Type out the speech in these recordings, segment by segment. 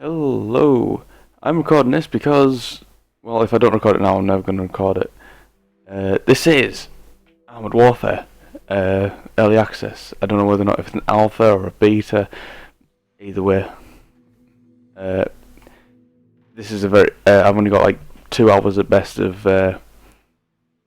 Hello. I'm recording this because, well, if I don't record it now, I'm never going to record it. This is Armored Warfare Early Access. I don't know whether or not if it's an alpha or a beta. Either way, uh, this is a very. I've only got like 2 hours at best of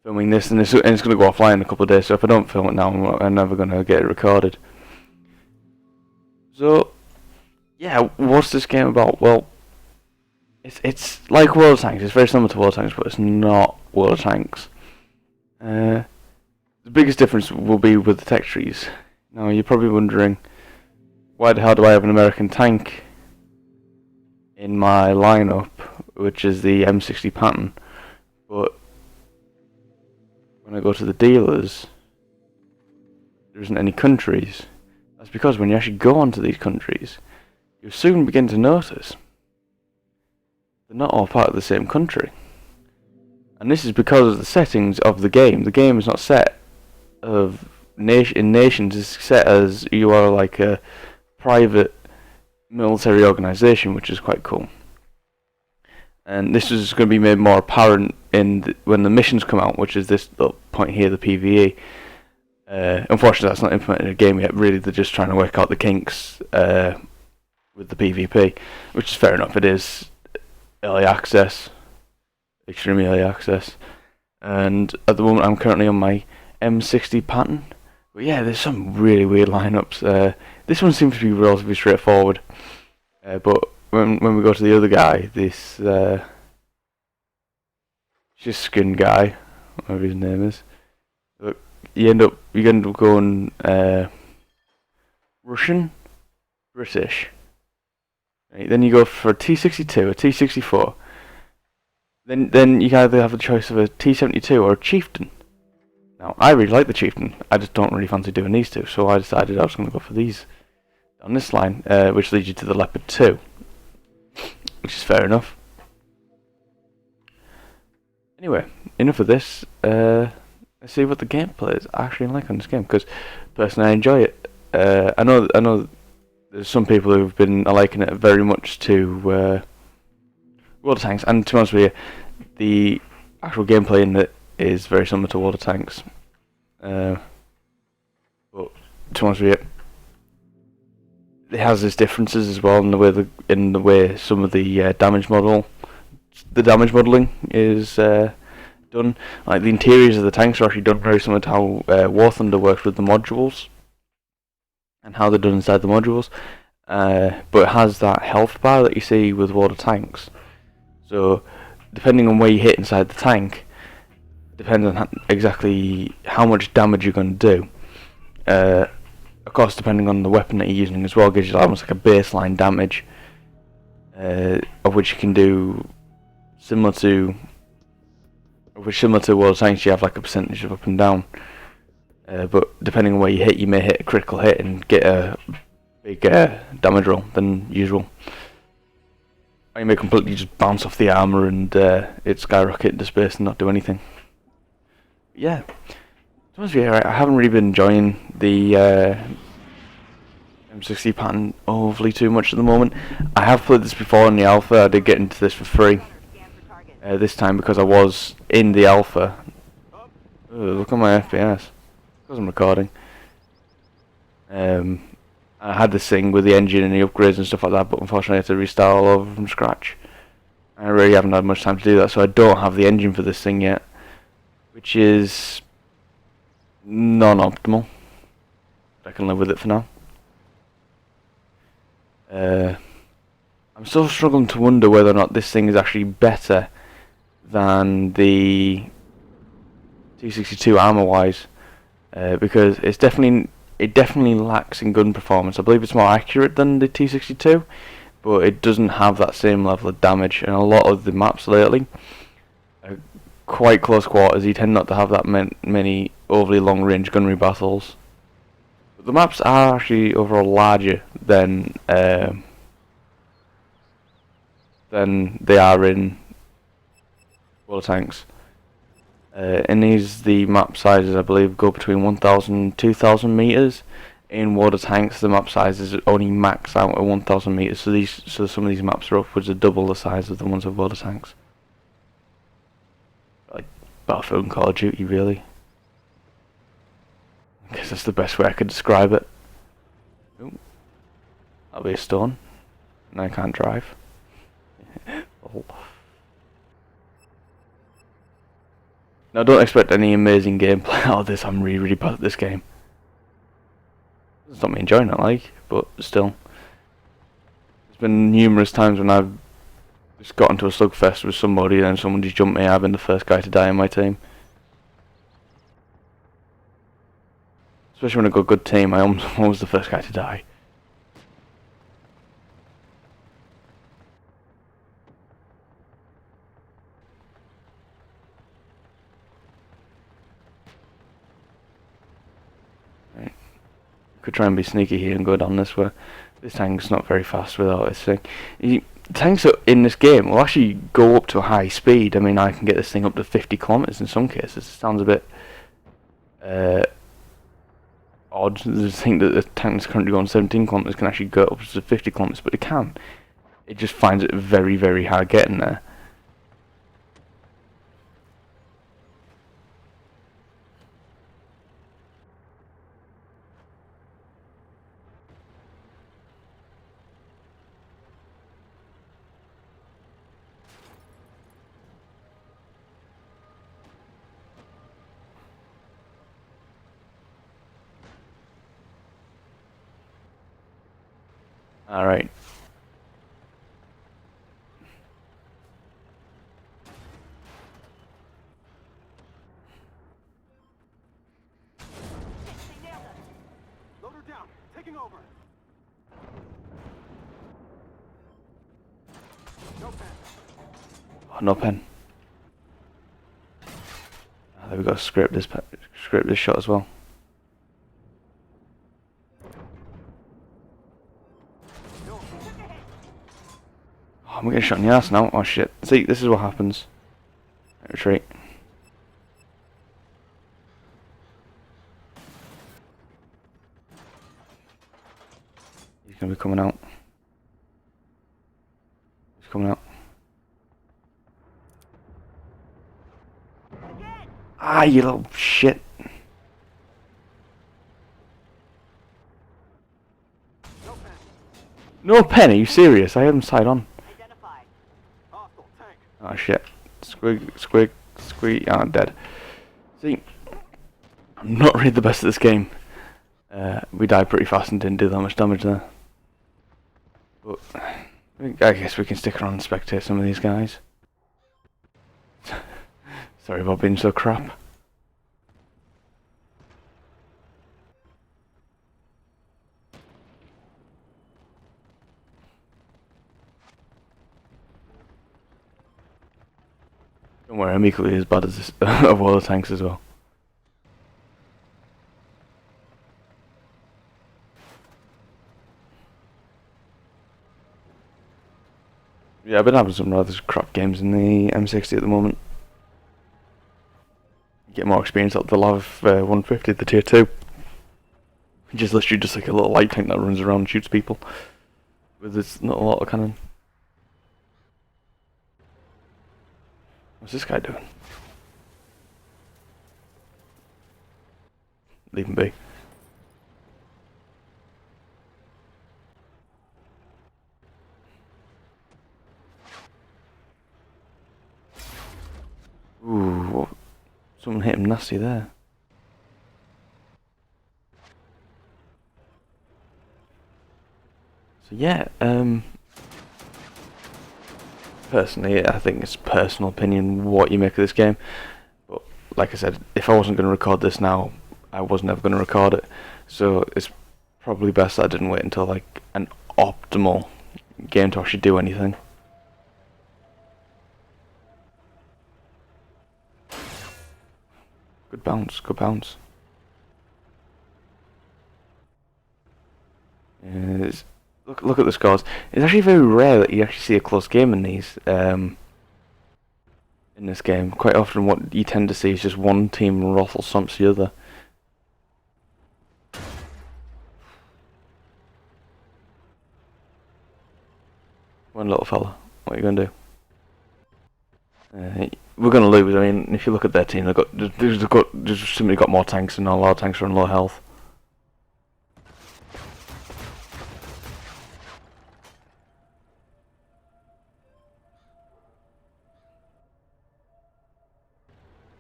filming this, and it's going to go offline in a couple of days. So if I don't film it now, I'm never going to get it recorded. So, yeah, what's this game about? Well, it's like World of Tanks. It's very similar to World of Tanks, but it's not World of Tanks. The biggest difference will be with the tech trees. Now you're probably wondering, why the hell do I have an American tank in my lineup, which is the M60 Patton, but when I go to the dealers, there isn't any countries. That's because when you actually go onto these countries, you soon begin to notice they're not all part of the same country. And this is because of the settings of the game. The game is not set in nations. It's set as you are like a private military organisation, which is quite cool. And this is going to be made more apparent when the missions come out, which is this little point here, the PvE. Unfortunately, that's not implemented in the game yet. Really, they're just trying to work out the kinks with the PvP, which is fair enough. It is early access, extremely early access, and at the moment I'm currently on my M60 Patton. But yeah, there's some really weird lineups. This one seems to be relatively straightforward, but when we go to the other guy, this Shiskin guy, whatever his name is, look, you end up going Russian, British. Right, then you go for a T62, a T64. Then you either have a choice of a T72 or a Chieftain. Now, I really like the Chieftain. I just don't really fancy doing these two, so I decided I was going to go for these on this line, which leads you to the Leopard 2, which is fair enough. Anyway, enough of this. Let's see what the gameplay is actually like on this game, because personally I enjoy it. I know. There's some people who've been liking it very much to World of Tanks, and to be honest with you, the actual gameplay in it is very similar to World of Tanks. But to be honest with you, it has its differences as well in the way some of the damage modelling is done. Like the interiors of the tanks are actually done very similar to how War Thunder works with the modules, and how they're done inside the modules, but it has that health bar that you see with World of Tanks. So, depending on where you hit inside the tank, depends on exactly how much damage you're going to do. Of course, depending on the weapon that you're using as well, gives you almost like a baseline damage, of which you can do similar to World of Tanks. You have like a percentage of up and down. But depending on where you hit, you may hit a critical hit and get a big damage roll than usual. Or you may completely just bounce off the armour and it skyrocket into space and not do anything. Yeah, to be honest with you, I haven't really been enjoying the M60 Patton overly too much at the moment. I have played this before in the alpha. I did get into this for free this time because I was in the alpha. Look at my FPS. Because I'm recording. I had this thing with the engine and the upgrades and stuff like that, but unfortunately I had to restart all over from scratch. I really haven't had much time to do that, so I don't have the engine for this thing yet, which is non-optimal. I can live with it for now. I'm still struggling to wonder whether or not this thing is actually better than the T62 armor-wise. Because it definitely lacks in gun performance. I believe it's more accurate than the T62, but it doesn't have that same level of damage. And a lot of the maps lately are quite close quarters. You tend not to have that many overly long-range gunnery battles. But the maps are actually overall larger than they are in World of Tanks. In these, the map sizes, I believe, go between 1,000 and 2,000 meters, in water tanks, the map sizes only max out at 1,000 meters. So some of these maps are upwards of double the size of the ones of water tanks. Like Battlefield and Call of Duty, really. I guess that's the best way I could describe it. Ooh. That'll be a stone. And I can't drive. Oh. Now, don't expect any amazing gameplay out of this. I'm really bad at this game. Doesn't stop me enjoying it, like, but still. There's been numerous times when I've just got into a slugfest with somebody and then someone just jumped me. I've been the first guy to die on my team. Especially when I got a good team, I'm always the first guy to die. Right. Could try and be sneaky here and go down this way. This tank's not very fast without this thing. Tanks in this game will actually go up to a high speed. I mean, I can get this thing up to 50 kilometers in some cases. It sounds a bit odd to think that the tank that's currently going 17 kilometers can actually go up to 50 kilometers, but it can. It just finds it very hard getting there. Alright. Loader down, taking over. No pen. Oh, no pen. Oh, there we go. Scrape this shot as well. Oh, I'm getting shot in the ass now. Oh shit. See, this is what happens. Retreat. He's gonna be coming out. He's coming out. Ah, you little shit. No pen. No pen, are you serious? I had him side on. Identified. Hostile tank. Oh shit. Squig. Ah, I'm dead. See, I'm not really the best at this game. We died pretty fast and didn't do that much damage there. But I guess we can stick around and spectate some of these guys. Sorry about being so crap. Don't worry, I'm equally as bad as this of water tanks as well. Yeah, I've been having some rather crap games in the M60 at the moment. Get more experience out of the Lav 150, the tier 2. Which is literally just like a little light tank that runs around and shoots people. With its not a lot of cannon. What's this guy doing? Leave him be. Ooh, what? Someone hit him nasty there. So yeah, personally, I think it's personal opinion what you make of this game. But like I said, if I wasn't going to record this now, I was never going to record it. So it's probably best that I didn't wait until like an optimal game to actually do anything. Good bounce, good bounce. Yeah, look at the scores. It's actually very rare that you actually see a close game in these. In this game, quite often what you tend to see is just one team ruffle stomps the other. One little fella. What are you gonna do? We're gonna lose. I mean, if you look at their team, they've simply got more tanks, and a lot of tanks are on low health.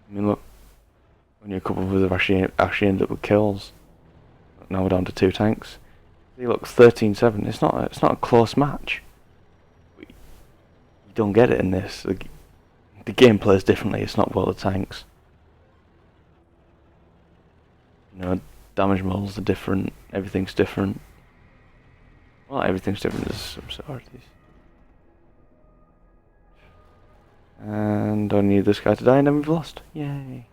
I mean, look, only a couple of us have actually ended up with kills. Now we're down to 2 tanks. See, look, 13-7. It's not a close match. You don't get it in this. The game plays differently. It's not World of Tanks. You know, damage models are different. Everything's different. Well, everything's different. There's some similarities. And I need this guy to die, and then we've lost. Yay!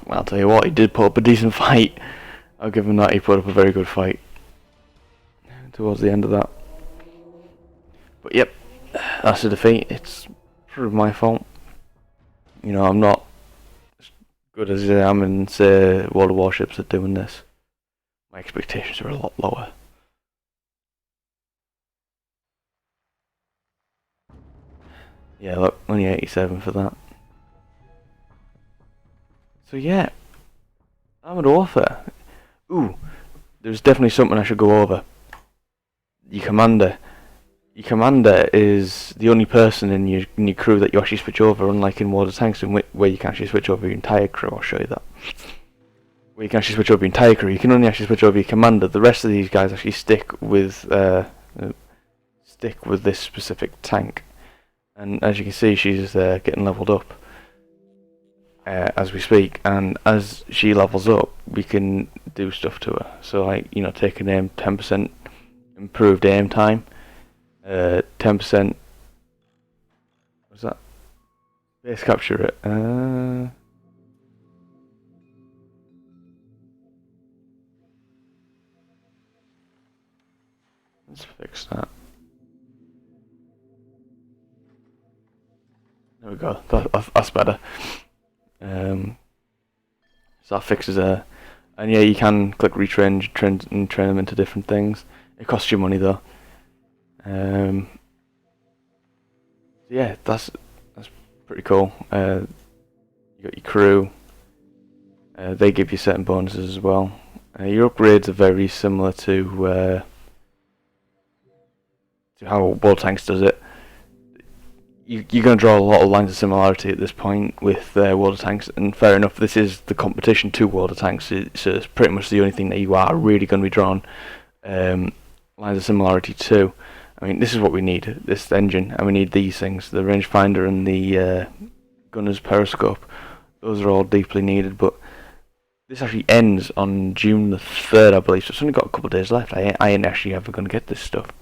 Well, I'll tell you what, he did put up a decent fight. I'll give him that, he put up a very good fight towards the end of that. But yep, that's a defeat. It's sort of my fault. You know, I'm not as good as I am in, say, World of Warships at doing this. My expectations are a lot lower. Yeah, look, only 87 for that. So yeah, Armoured Warfare. Ooh, there's definitely something I should go over. Your commander. Your commander is the only person in your crew that you actually switch over, unlike in World of Tanks, where you can actually switch over your entire crew. I'll show you that. Where you can actually switch over your entire crew, you can only actually switch over your commander. The rest of these guys actually stick with this specific tank. And as you can see, she's getting leveled up as we speak, and as she levels up, we can do stuff to her. So, like, you know, take an aim, 10% improved aim time, 10%. What's that? Base capture it. Let's fix that. There we go. That's better. So that fixes her, and yeah, you can click retrain and train them into different things. It costs you money though. Yeah, that's pretty cool. You got your crew. They give you certain bonuses as well. Your upgrades are very similar to how World Tanks does it. You're going to draw a lot of lines of similarity at this point with World of Tanks, and fair enough, this is the competition to World of Tanks, so it's pretty much the only thing that you are really going to be drawing lines of similarity to. I mean, this is what we need, this engine, and we need these things, the rangefinder and the gunner's periscope. Those are all deeply needed, but this actually ends on June the 3rd, I believe, so it's only got a couple of days left. I ain't actually ever going to get this stuff.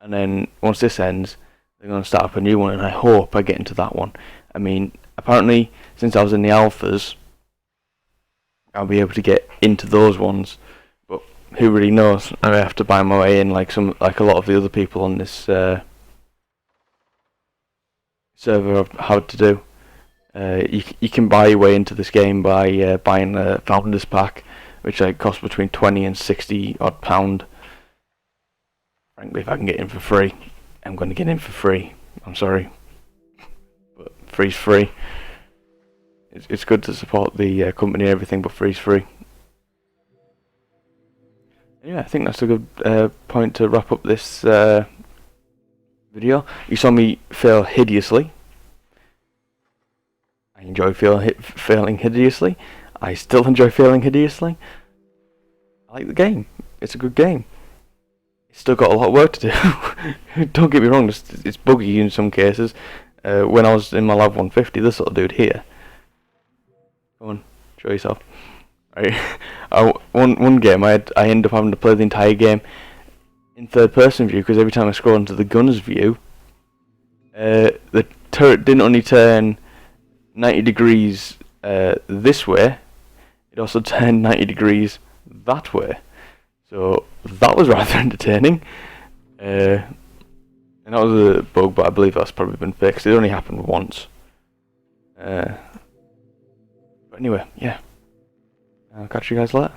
And then, once this ends, they're going to start up a new one, and I hope I get into that one. I mean, apparently, since I was in the alphas, I'll be able to get into those ones, but who really knows? I may have to buy my way in, like a lot of the other people on this server have had to do. You can buy your way into this game by buying a Founders Pack, which costs between 20 and 60 odd £. Frankly, if I can get in for free, I'm going to get in for free. I'm sorry, but free's free. It's good to support the company and everything, but free's free. Yeah, I think that's a good point to wrap up this video. You saw me fail hideously. I enjoy failing hideously. I still enjoy failing hideously. I like the game. It's a good game. It's still got a lot of work to do. Don't get me wrong, it's buggy in some cases. When I was in my Lav 150, this little dude here. Come on, show yourself. Right. One game, I ended up having to play the entire game in third-person view, because every time I scroll into the gunner's view, the turret didn't only turn 90 degrees this way, it also turned 90 degrees that way. So that was rather entertaining. And that was a bug, but I believe that's probably been fixed. It only happened once. But anyway, yeah. I'll catch you guys later.